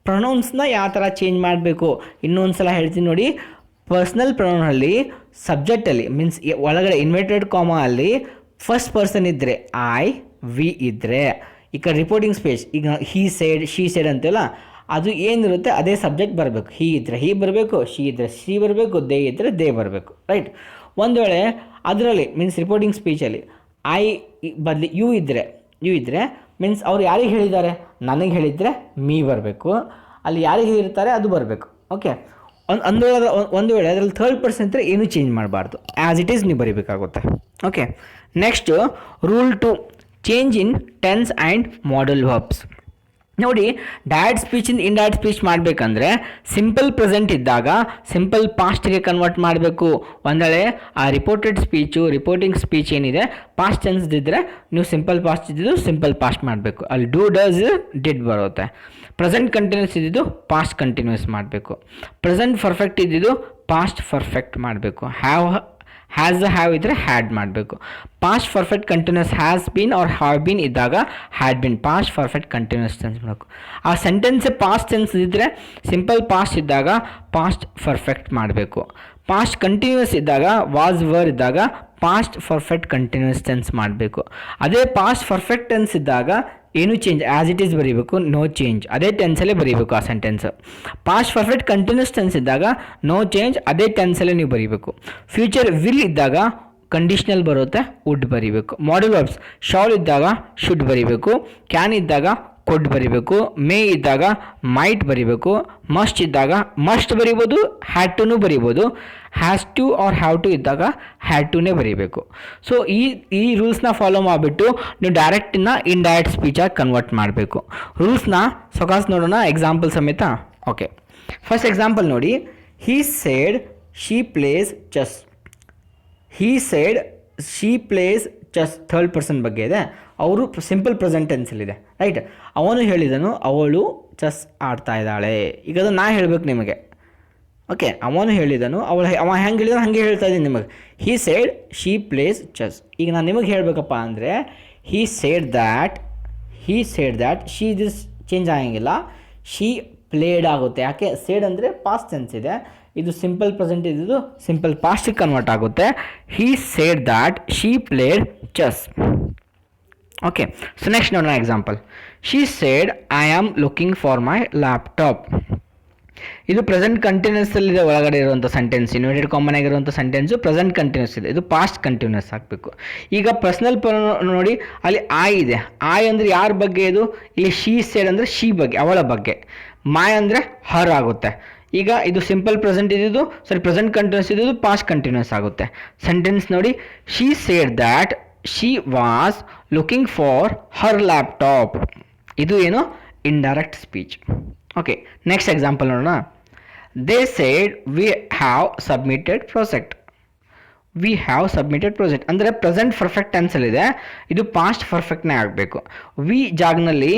ಪ್ರೊನೌನ್ಸ್ನ ಯಾವ ಥರ ಚೇಂಜ್ ಮಾಡಬೇಕು. ಇನ್ನೊಂದು ಸಲ ಹೇಳ್ತೀನಿ ನೋಡಿ. ಪರ್ಸ್ನಲ್ ಪ್ರೊನೌನಲ್ಲಿ ಸಬ್ಜೆಕ್ಟಲ್ಲಿ ಮೀನ್ಸ್ ಒಳಗಡೆ ಇನ್ವರ್ಟೆಡ್ ಕಾಮಾ ಅಲ್ಲಿ ಫಸ್ಟ್ ಪರ್ಸನ್ ಇದ್ದರೆ ಐ, ವಿ ಇದ್ದರೆ, ಈಗ ರಿಪೋರ್ಟಿಂಗ್ ಸ್ಪೇಸ್, ಈಗ ಹೀ ಸೈಡ್, ಶಿ ಸೈಡ್ ಅಂತೆಲ್ಲ ಅದು ಏನಿರುತ್ತೆ ಅದೇ ಸಬ್ಜೆಕ್ಟ್ ಬರಬೇಕು. ಹೀ ಇದ್ದರೆ ಹೀ ಬರಬೇಕು, ಶಿ ಇದ್ದರೆ ಶಿ ಬರಬೇಕು, ದೇ ಇದ್ದರೆ ದೇ ಬರಬೇಕು, ರೈಟ್. ಒಂದು ವೇಳೆ ಅದರಲ್ಲಿ ಮೀನ್ಸ್ ರಿಪೋರ್ಟಿಂಗ್ ಸ್ಪೀಚಲ್ಲಿ ಐ ಬದಲಿ ಯು ಇದ್ದರೆ ಮೀನ್ಸ್ ಅವ್ರು ಯಾರಿಗೆ ಹೇಳಿದ್ದಾರೆ, ನನಗೆ ಹೇಳಿದರೆ ಮೀ ಬರಬೇಕು, ಅಲ್ಲಿ ಯಾರಿಗೆ ಹೇಳಿರ್ತಾರೆ ಅದು ಬರಬೇಕು. ಓಕೆ, ಒಂದು ವೇಳೆ ಅದರಲ್ಲಿ ಥರ್ಡ್ ಪರ್ಸನ್ ಇದ್ದರೆ ಏನೂ ಚೇಂಜ್ ಮಾಡಬಾರ್ದು, ಆ್ಯಸ್ ಇಟ್ ಈಸ್ ನೀವು ಬರೀಬೇಕಾಗುತ್ತೆ. Okay, next rule 2, change in tense and modal verbs. ನೋಡಿ, ಡೈರೆಕ್ಟ್ ಸ್ಪೀಚಿಂದ ಇಂಡೈರೆಕ್ಟ್ ಸ್ಪೀಚ್ ಮಾಡಬೇಕಂದ್ರೆ ಸಿಂಪಲ್ ಪ್ರೆಸೆಂಟ್ ಇದ್ದಾಗ ಸಿಂಪಲ್ ಪಾಸ್ಟ್ಗೆ ಕನ್ವರ್ಟ್ ಮಾಡಬೇಕು. ಒಂದು ವೇಳೆ ಆ ರಿಪೋರ್ಟಿಂಗ್ ಸ್ಪೀಚ್ ಏನಿದೆ ಪಾಸ್ಟ್ ಟೆನ್ಸ್ ಇದ್ದರೆ ನೀವು ಸಿಂಪಲ್ ಪಾಸ್ಟ್ ಇದ್ದಿದ್ದು ಸಿಂಪಲ್ ಪಾಸ್ಟ್ ಮಾಡಬೇಕು. ಅಲ್ಲಿ ಡೂ, ಡಸ್, ಡಿಡ್ ಬರುತ್ತೆ. ಪ್ರೆಸೆಂಟ್ ಕಂಟಿನ್ಯೂಸ್ ಇದ್ದಿದ್ದು ಪಾಸ್ಟ್ ಕಂಟಿನ್ಯೂಸ್ ಮಾಡಬೇಕು. ಪ್ರೆಸೆಂಟ್ ಪರ್ಫೆಕ್ಟ್ ಇದ್ದಿದ್ದು ಪಾಸ್ಟ್ ಪರ್ಫೆಕ್ಟ್ ಮಾಡಬೇಕು. ಹ್ಯಾವ್ ಇದ್ದರೆ ಹ್ಯಾಡ್ ಮಾಡಬೇಕು. Past perfect continuous has bean R have been ಇದ್ದಾಗ had been, past perfect continuous tense ಮಾಡಬೇಕು. ಆ ಸೆಂಟೆನ್ಸ್ ಪಾಸ್ಟ್ ಟೆನ್ಸ್ ಇದ್ದರೆ ಸಿಂಪಲ್ ಪಾಸ್ಟ್ ಇದ್ದಾಗ ಪಾಸ್ಟ್ ಪರ್ಫೆಕ್ಟ್ ಮಾಡಬೇಕು. ಪಾಸ್ಟ್ ಕಂಟಿನ್ಯೂಸ್ ಇದ್ದಾಗ ವಾಸ್, ವರ್ ಇದ್ದಾಗ ಪಾಸ್ಟ್ ಪರ್ಫೆಕ್ಟ್ ಕಂಟಿನ್ಯೂಸ್ ಟೆನ್ಸ್ ಮಾಡಬೇಕು. ಅದೇ ಪಾಸ್ಟ್ ಪರ್ಫೆಕ್ಟ್ ಟೆನ್ಸ್ ಇದ್ದಾಗ ಏನೂ ಚೇಂಜ್, ಆ್ಯಸ್ ಇಟ್ ಈಸ್ ಬರೀಬೇಕು, ನೋ ಚೇಂಜ್, ಅದೇ ಟೆನ್ಸಲ್ಲೇ ಬರೀಬೇಕು ಆ sentence. Past perfect continuous tense ಇದ್ದಾಗ ನೋ ಚೇಂಜ್, ಅದೇ ಟೆನ್ಸಲ್ಲೇ ನೀವು ಬರೀಬೇಕು. ಫ್ಯೂಚರ್ ವಿಲ್ ಇದ್ದಾಗ ಕಂಡೀಷ್ನಲ್ ಬರುತ್ತೆ, ವುಡ್ ಬರೀಬೇಕು. ಮಾಡಲ್ ವರ್ಬ್ಸ್ ಶಾಲ್ ಇದ್ದಾಗ ಶುಡ್ ಬರೀಬೇಕು, ಕ್ಯಾನ್ ಇದ್ದಾಗ ಕೊಡ್ ಬರಿಬೇಕು, ಮೇ ಇದ್ದಾಗ ಮೈಟ್ ಬರಿಬೇಕು, ಮಸ್ಟ್ ಇದ್ದಾಗ ಮಸ್ಟ್ ಬರಿಬೋದು, ಹ್ಯಾಡ್ ಟುನೂ ಬರಿಬೋದು, has to are have to ಇದ್ದಾಗ ಹ್ಯಾಡ್ ಟುನೇ ಬರಿಬೇಕು. ಸೊ ಈ ರೂಲ್ಸ್ನ ಫಾಲೋ ಮಾಡಿಬಿಟ್ಟು ನೀವು ಡೈರೆಕ್ಟನ್ನ ಇಂಡೈರೆಕ್ಟ್ ಸ್ಪೀಚಾಗಿ ಕನ್ವರ್ಟ್ ಮಾಡಬೇಕು. ರೂಲ್ಸ್ನ ಸೊಕಾಸ್ ನೋಡೋಣ ಎಕ್ಸಾಂಪಲ್ ಸಮೇತ. ಓಕೆ, ಫಸ್ಟ್ ಎಕ್ಸಾಂಪಲ್ ನೋಡಿ. He said she plays chess. He said she plays chess third person ಬಗ್ಗೆ ಇದೆ. ಅವರು ಸಿಂಪಲ್ ಪ್ರೆಸೆಂಟ್ ಟೆನ್ಸಲ್ಲಿದೆ, ರೈಟ್. ಅವನು ಹೇಳಿದನು ಅವಳು ಚೆಸ್ ಆಡ್ತಾ ಇದ್ದಾಳೆ. ಈಗ ಅದು ನಾ ಹೇಳಬೇಕು ನಿಮಗೆ. ಓಕೆ, ಅವನು ಹೇಳಿದನು ಅವ ಹೆಂಗೆ ಹೇಳಿದನು ಹಾಗೆ ಹೇಳ್ತಾ ಇದ್ದೀನಿ ನಿಮಗೆ. He said she plays chess. ಈಗ ನಾನು ನಿಮಗೆ ಹೇಳಬೇಕಪ್ಪ ಅಂದರೆ he said that she this change ಆಗಂಗಿಲ್ಲ, ಶಿ ಪ್ಲೇಡ್ ಆಗುತ್ತೆ. ಯಾಕೆ ಸೇಡ್ ಅಂದರೆ ಪಾಸ್ಟ್ ಟೆನ್ಸ್ ಇದೆ, ಇದು ಸಿಂಪಲ್ ಪ್ರೆಸೆಂಟ್ ಇದ್ದು ಸಿಂಪಲ್ ಪಾಸ್ಟಿಗೆ ಕನ್ವರ್ಟ್ ಆಗುತ್ತೆ. He said that she played chess. Okay, so next ನೋಡೋಣ example. She said I am looking for my laptop. ಇದು ಪ್ರೆಸೆಂಟ್ ಕಂಟಿನ್ಯೂಸಲ್ಲಿದೆ ಒಳಗಡೆ ಇರುವಂಥ ಸೆಂಟೆನ್ಸ್. ಇನ್ವರ್ಟೆಡ್ ಕಾಮನ್ ಆಗಿರುವಂಥ ಸೆಂಟೆನ್ಸು ಪ್ರೆಸೆಂಟ್ ಕಂಟಿನ್ಯೂಸ್ ಇದೆ, ಇದು ಪಾಸ್ಟ್ ಕಂಟಿನ್ಯೂಸ್ ಆಗಬೇಕು. ಈಗ ಪರ್ಸನಲ್ ನೋಡಿ, ಅಲ್ಲಿ ಆಯ್ ಇದೆ. ಆಯ್ ಅಂದರೆ ಯಾರ ಬಗ್ಗೆ ಇದು? ಇಲ್ಲಿ ಶಿ ಸೇಡ್ ಅಂದರೆ ಶಿ ಬಗ್ಗೆ, ಅವಳ ಬಗ್ಗೆ. ಮೈ ಅಂದರೆ ಹರ್ ಆಗುತ್ತೆ. ಈಗ ಇದು ಸಿಂಪಲ್ ಪ್ರೆಸೆಂಟ್ ಇದ್ದಿದ್ದು ಪ್ರೆಸೆಂಟ್ ಕಂಟಿನ್ಯೂಸ್ ಇದ್ದಿದ್ದು ಪಾಸ್ಟ್ ಕಂಟಿನ್ಯೂಸ್ ಆಗುತ್ತೆ. ಸೆಂಟೆನ್ಸ್ ನೋಡಿ, she said that she was looking for her laptop. ಇದು ಏನು? Indirect speech. Okay, next example ನೋಡೋಣ. They said we have submitted project. We have submitted project ಅಂದರೆ ಪ್ರೆಸೆಂಟ್ ಪರ್ಫೆಕ್ಟ್ ಟೆನ್ಸಲ್ಲಿದೆ, ಇದು ಪಾಸ್ಟ್ ಪರ್ಫೆಕ್ಟ್ನೇ ಆಗಬೇಕು. ವಿ ಜಾಗ್ನಲ್ಲಿ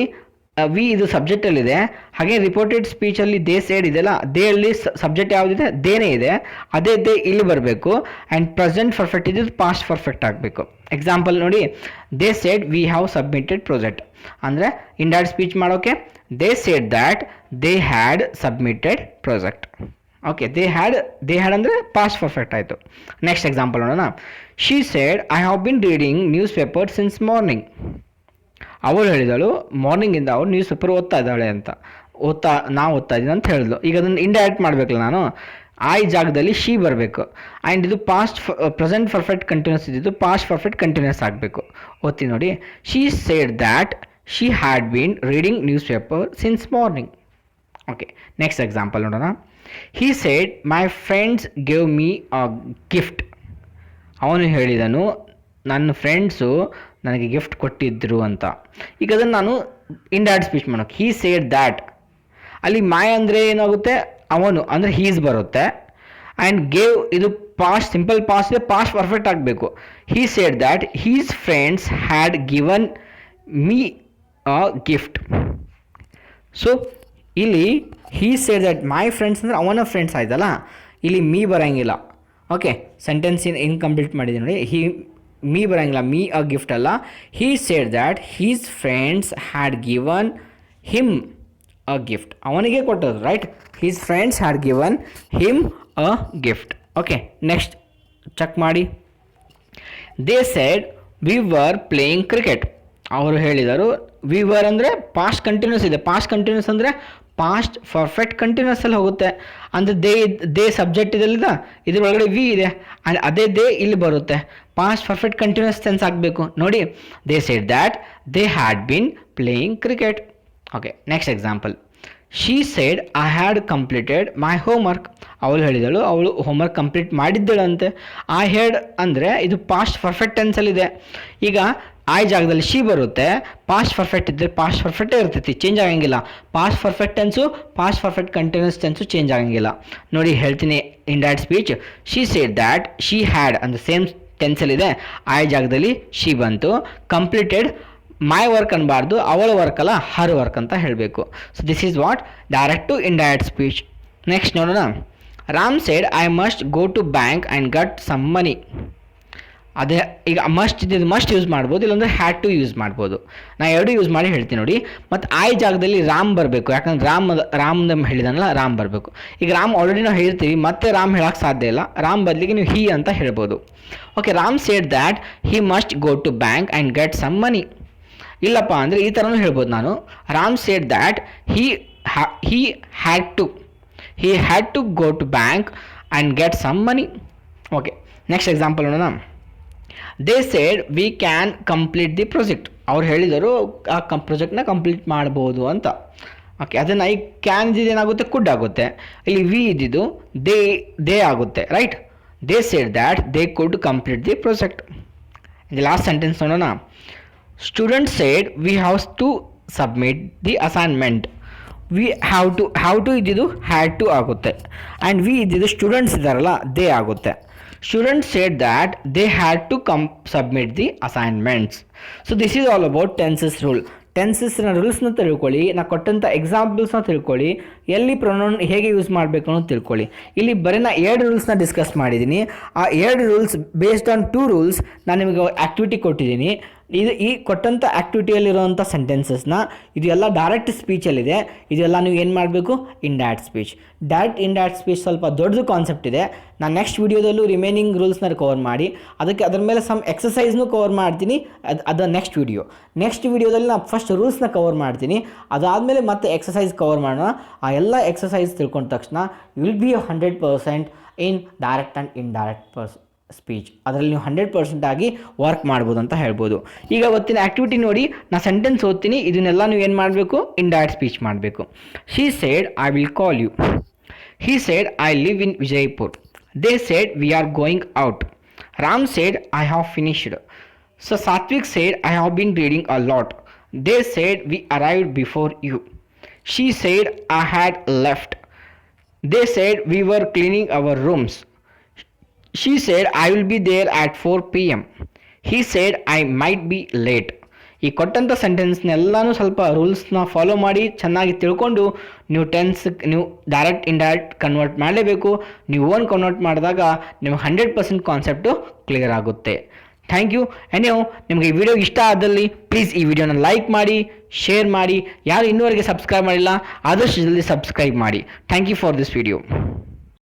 ವಿ ಇದು ಸಬ್ಜೆಕ್ಟಲ್ಲಿದೆ. ಹಾಗೆ ರಿಪೋರ್ಟೆಡ್ ಸ್ಪೀಚಲ್ಲಿ ದೇ ಸೇಡ್ ಇದೆಯಲ್ಲ, ದೇ ಅಲ್ಲಿ ಸಬ್ಜೆಕ್ಟ್ ಯಾವುದಿದೆ? ದೇನೇ ಇದೆ. ಅದೇ ದೇ ಇಲ್ಲಿ ಬರಬೇಕು. ಆ್ಯಂಡ್ ಪ್ರೆಸೆಂಟ್ ಪರ್ಫೆಕ್ಟ್ ಇದ್ದು ಪಾಸ್ಟ್ ಪರ್ಫೆಕ್ಟ್ ಆಗಬೇಕು. ಎಕ್ಸಾಂಪಲ್ ನೋಡಿ, they said we have submitted project ಅಂದರೆ ಇಂಡೈರೆಕ್ಟ್ ಸ್ಪೀಚ್ ಮಾಡೋಕ್ಕೆ they said that they had submitted project. Okay, they had ಅಂದರೆ ಪಾಸ್ಟ್ ಪರ್ಫೆಕ್ಟ್ ಆಯಿತು. ನೆಕ್ಸ್ಟ್ ಎಕ್ಸಾಂಪಲ್ ನೋಡೋಣ. She said I have been reading news paper since morning. ಅವಳು ಹೇಳಿದಳು ಮಾರ್ನಿಂಗಿಂದ ಅವಳು ನ್ಯೂಸ್ ಪೇಪರ್ ಓದ್ತಾ ಇದ್ದಾಳೆ ಅಂತ. ನಾವು ಓದ್ತಾ ಇದ್ದೀನಿ ಅಂತ ಹೇಳಿದ್ಲು. ಈಗ ಅದನ್ನು ಇಂಡೈರೆಕ್ಟ್ ಮಾಡಬೇಕಲ್ಲ ನಾನು. ಆ ಜಾಗದಲ್ಲಿ ಶಿ ಬರಬೇಕು. ಆ್ಯಂಡ್ ಇದು ಪ್ರೆಸೆಂಟ್ ಪರ್ಫೆಕ್ಟ್ ಕಂಟಿನ್ಯೂಸ್ ಇದ್ದಿದ್ದು ಪಾಸ್ಟ್ ಪರ್ಫೆಕ್ಟ್ ಕಂಟಿನ್ಯೂಸ್ ಆಗಬೇಕು. ಓದ್ತೀನಿ ನೋಡಿ. She said that she had been reading news paper since morning. Okay, next example ನೋಡೋಣ. He said my friends give me a gift. ಅವನು ಹೇಳಿದನು ನನ್ನ ಫ್ರೆಂಡ್ಸು ನನಗೆ ಗಿಫ್ಟ್ ಕೊಟ್ಟಿದ್ದರು ಅಂತ. ಈಗ ಅದನ್ನು ನಾನು ಇಂಡೈರೆಕ್ಟ್ ಸ್ಪೀಚ್ ಮಾಡೋಕ್ಕೆ ಹೀ ಸೇಡ್ ದ್ಯಾಟ್. ಅಲ್ಲಿ ಮೈ ಅಂದರೆ ಏನಾಗುತ್ತೆ? ಅವನು ಅಂದರೆ ಹೀಸ್ ಬರುತ್ತೆ. ಆ್ಯಂಡ್ ಗೇವ್ ಇದು ಪಾಸ್ಟ್ ಸಿಂಪಲ್ ಪಾಸ್ಟ್ ಇದೆ, ಪಾಸ್ಟ್ ಪರ್ಫೆಕ್ಟ್ ಆಗಬೇಕು. He said that his friends had given me a gift. So ಇಲ್ಲಿ he said that my friends ಅಂದರೆ ಅವನ ಫ್ರೆಂಡ್ಸ್ ಆಯ್ತಲ್ಲ, ಇಲ್ಲಿ ಮೀ ಬರೋಂಗಿಲ್ಲ. ಓಕೆ, ಸೆಂಟೆನ್ಸ್ ಇನ್ಕಂಪ್ಲೀಟ್ ಮಾಡಿದ್ದೀನಿ ನೋಡಿ. ಮೀ ಬರೋಂಗಿಲ್ಲ, ಮೀ ಅ ಗಿಫ್ಟ್ ಅಲ್ಲ. He said that his friends had given him a gift. ಅವನಿಗೆ ಕೊಟ್ಟದ್ದು, right. His friends had given him a gift. Okay, next check ಮಾಡಿ. They said we were playing cricket. ಅವರು ಹೇಳಿದರು ವಿ ವರ್ ಅಂದರೆ ಪಾಸ್ಟ್ ಕಂಟಿನ್ಯೂಸ್ ಇದೆ. ಪಾಸ್ಟ್ ಕಂಟಿನ್ಯೂಸ್ ಅಂದರೆ ಪಾಸ್ಟ್ ಪರ್ಫೆಕ್ಟ್ ಕಂಟಿನ್ಯೂಸಲ್ಲಿ ಹೋಗುತ್ತೆ. ಅಂದರೆ ದೇ ಸಬ್ಜೆಕ್ಟ್ ಇದೆಲ್ಲ, ಇದರೊಳಗಡೆ ವಿ ಇದೆ. ಆ್ಯಂಡ್ ಅದೇ ದೇ ಇಲ್ಲಿ ಬರುತ್ತೆ. ಪಾಸ್ಟ್ ಪರ್ಫೆಕ್ಟ್ ಕಂಟಿನ್ಯೂಸ್ ಟೆನ್ಸ್ ಆಗಬೇಕು ನೋಡಿ. They said that they had been playing cricket. Okay, next example. She said I had completed my homework. ಅವಳು ಹೇಳಿದಳು ಅವಳು ಹೋಮ್ವರ್ಕ್ ಕಂಪ್ಲೀಟ್ ಮಾಡಿದ್ದಳಂತೆ. ಐ ಹ್ಯಾಡ್ ಅಂದರೆ ಇದು ಪಾಸ್ಟ್ ಪರ್ಫೆಕ್ಟ್ ಟೆನ್ಸಲ್ಲಿದೆ. ಈಗ ಆ ಜಾಗದಲ್ಲಿ ಶಿ ಬರುತ್ತೆ. ಪಾಸ್ಟ್ ಪರ್ಫೆಕ್ಟ್ ಇದ್ದರೆ ಪಾಸ್ಟ್ ಪರ್ಫೆಕ್ಟೇ ಇರ್ತೈತಿ, ಚೇಂಜ್ ಆಗಂಗಿಲ್ಲ. Past perfect tense past perfect continuous tense change ಆಗಂಗಿಲ್ಲ. ನೋಡಿ ಹೇಳ್ತೀನಿ indirect speech. She said that she had ಅಂದರೆ ಸೇಮ್ ಟೆನ್ಸಲ್ಲಿದೆ. ಆ ಜಾಗದಲ್ಲಿ ಶಿ ಬಂತು. ಕಂಪ್ಲೀಟೆಡ್ ಮೈ ವರ್ಕ್ ಅನ್ಬಾರ್ದು, ಅವಳ ವರ್ಕ್ ಅಲ್ಲ, ಹರ್ ವರ್ಕ್ ಅಂತ ಹೇಳಬೇಕು. So this is what direct to indirect speech. Next ನೋಡೋಣ. Ram said I must go to bank and get some money. ಅದೇ ಈಗ ಮಸ್ಟ್ ಇದ್ದಿದ್ದು ಮಸ್ಟ್ ಯೂಸ್ ಮಾಡ್ಬೋದು, ಇಲ್ಲಾಂದರೆ ಹ್ಯಾಡ್ ಟು ಯೂಸ್ ಮಾಡ್ಬೋದು. ನಾನು ಎರಡು ಯೂಸ್ ಮಾಡಿ ಹೇಳ್ತೀನಿ ನೋಡಿ. ಮತ್ತು ಆ ಜಾಗದಲ್ಲಿ ರಾಮ್ ಬರಬೇಕು, ಯಾಕಂದ್ರೆ ರಾಮ್ ಹೇಳಿದಾನಲ್ಲ, ರಾಮ್ ಬರಬೇಕು. ಈಗ ರಾಮ್ ಆಲ್ರೆಡಿ ನಾವು ಹೇಳ್ತೀವಿ, ಮತ್ತೆ ರಾಮ್ ಹೇಳೋಕ್ಕೆ ಸಾಧ್ಯ ಇಲ್ಲ. ರಾಮ್ ಬದಲಿಗೆ ನೀವು ಹೀ ಅಂತ ಹೇಳ್ಬೋದು. Okay, Ram said that he must go to bank and get some money. ಇಲ್ಲಪ್ಪ ಅಂದರೆ ಈ ಥರನೂ ಹೇಳ್ಬೋದು ನಾನು. Ram said that he had to go to bank and get some money. Okay, next example ನೋಡೋಣ. They said we can complete the project. ಅವ್ರು ಹೇಳಿದರು ಆ ಪ್ರಾಜೆಕ್ಟ್ನ ಕಂಪ್ಲೀಟ್ ಮಾಡ್ಬೋದು ಅಂತ. ಓಕೆ, ಅದನ್ನು ಈ ಕ್ಯಾನ್ ಏನಾಗುತ್ತೆ, ಕುಡ್ ಆಗುತ್ತೆ. ಇಲ್ಲಿ ವಿ ಇದ್ದಿದ್ದು ದೇ ಆಗುತ್ತೆ, right. They said that they could complete the project. ಇದು ಲಾಸ್ಟ್ ಸೆಂಟೆನ್ಸ್ ನೋಡೋಣ. Student said we have to submit the assignment. We have to ಇದ್ದಿದ್ದು ಹ್ಯಾಡ್ ಟು ಆಗುತ್ತೆ. ಆ್ಯಂಡ್ ವಿ ಇದ್ದಿದ್ದು ಸ್ಟೂಡೆಂಟ್ಸ್ ಇದ್ದಾರಲ್ಲ, ದೇ ಆಗುತ್ತೆ. Students said that they had to submit the assignments. So this is all about tenses rule. ಟೆನ್ಸಸ್ನ ರೂಲ್ಸ್ನ ತಿಳ್ಕೊಳ್ಳಿ, ನಾ ಕೊಟ್ಟಂಥ ಎಕ್ಸಾಂಪಲ್ಸ್ನ ತಿಳ್ಕೊಳ್ಳಿ, ಎಲ್ಲಿ ಪ್ರೊನೌನ್ ಹೇಗೆ ಯೂಸ್ ಮಾಡಬೇಕು ಅನ್ನೋದು ತಿಳ್ಕೊಳ್ಳಿ. ಇಲ್ಲಿ ಬರೀ ನಾ 2 ರೂಲ್ಸ್ನ ಡಿಸ್ಕಸ್ ಮಾಡಿದ್ದೀನಿ. ಆ 2 ರೂಲ್ಸ್ ಬೇಸ್ಡ್ ಆನ್ 2 ರೂಲ್ಸ್ ನಾನು ನಿಮಗೆ ಆ್ಯಕ್ಟಿವಿಟಿ ಕೊಟ್ಟಿದ್ದೀನಿ. ಈ ಕೊಟ್ಟಂಥ ಆ್ಯಕ್ಟಿವಿಟಿಯಲ್ಲಿರುವಂಥ ಸೆಂಟೆನ್ಸಸ್ನ ಇದು ಎಲ್ಲ ಡೈರೆಕ್ಟ್ ಸ್ಪೀಚಲ್ಲಿದೆ. ಇದೆಲ್ಲ ನೀವು ಏನು ಮಾಡಬೇಕು, ಇಂಡೈರೆಕ್ಟ್ ಸ್ಪೀಚ್. ಇಂಡೈರೆಕ್ಟ್ ಸ್ಪೀಚ್ ಸ್ವಲ್ಪ ದೊಡ್ಡದು ಕಾನ್ಸೆಪ್ಟ್ ಇದೆ. ನಾನು ನೆಕ್ಸ್ಟ್ ವೀಡಿಯೋದಲ್ಲೂ ರಿಮೈನಿಂಗ್ ರೂಲ್ಸ್ನ ಕವರ್ ಮಾಡಿ ಅದರ ಮೇಲೆ ಸಮ್ ಎಕ್ಸಸೈಸ್ನೂ ಕವರ್ ಮಾಡ್ತೀನಿ. ಅದು ನೆಕ್ಸ್ಟ್ ವೀಡಿಯೋದಲ್ಲಿ ನಾನು ಫಸ್ಟ್ ರೂಲ್ಸ್ನ ಕವರ್ ಮಾಡ್ತೀನಿ. ಅದಾದಮೇಲೆ ಮತ್ತೆ ಎಕ್ಸಸೈಸ್ ಕವರ್ ಮಾಡೋಣ. ಆ ಎಲ್ಲ ಎಕ್ಸಸೈಸ್ ತಿಳ್ಕೊಂಡ ತಕ್ಷಣ you will be 100% in direct and indirect speech. ಅದರಲ್ಲಿ ನೀವು 100% ಆಗಿ ವರ್ಕ್ ಮಾಡ್ಬೋದು ಅಂತ ಹೇಳ್ಬೋದು. ಈಗ ಇವತ್ತಿನ ಆ್ಯಕ್ಟಿವಿಟಿ ನೋಡಿ, ನಾನು ಸೆಂಟೆನ್ಸ್ ಓದ್ತೀನಿ, ಇದನ್ನೆಲ್ಲ ನೀವು ಏನು ಮಾಡಬೇಕು, ಇಂಡೈರೆಕ್ಟ್ ಸ್ಪೀಚ್ ಮಾಡಬೇಕು. She said I will call you. He said I live in Vijayapur. They said we are going out. Ram said I have finished. So Satvik said I have been reading a lot. They said we arrived before you. She said I had left. They said we were cleaning our rooms. She said I will be there at 4 p.m. He said I might be late. ಈ ಕೊಟ್ಟಂಥ ಸೆಂಟೆನ್ಸ್ನೆಲ್ಲನೂ ಸ್ವಲ್ಪ ರೂಲ್ಸ್ನ ಫಾಲೋ ಮಾಡಿ ಚೆನ್ನಾಗಿ ತಿಳ್ಕೊಂಡು ನೀವು ಡೈರೆಕ್ಟ್ ಇಂಡೈರೆಕ್ಟ್ ಕನ್ವರ್ಟ್ ಮಾಡಲೇಬೇಕು. ನೀವು ಕನ್ವರ್ಟ್ ಮಾಡಿದಾಗ ನಿಮಗೆ 100% ಕಾನ್ಸೆಪ್ಟು ಕ್ಲಿಯರ್ ಆಗುತ್ತೆ. Thank you. ನೀವು ನಿಮಗೆ ಈ ವಿಡಿಯೋ ಇಷ್ಟ ಆದಲ್ಲಿ ಪ್ಲೀಸ್ ಈ ವಿಡಿಯೋನ ಲೈಕ್ ಮಾಡಿ, ಶೇರ್ ಮಾಡಿ. ಯಾರು ಇನ್ನೂವರೆಗೆ ಸಬ್ಸ್ಕ್ರೈಬ್ ಮಾಡಿಲ್ಲ ಆದಷ್ಟು ಜಲ್ದಿ ಸಬ್ಸ್ಕ್ರೈಬ್ ಮಾಡಿ. Thank you for this video.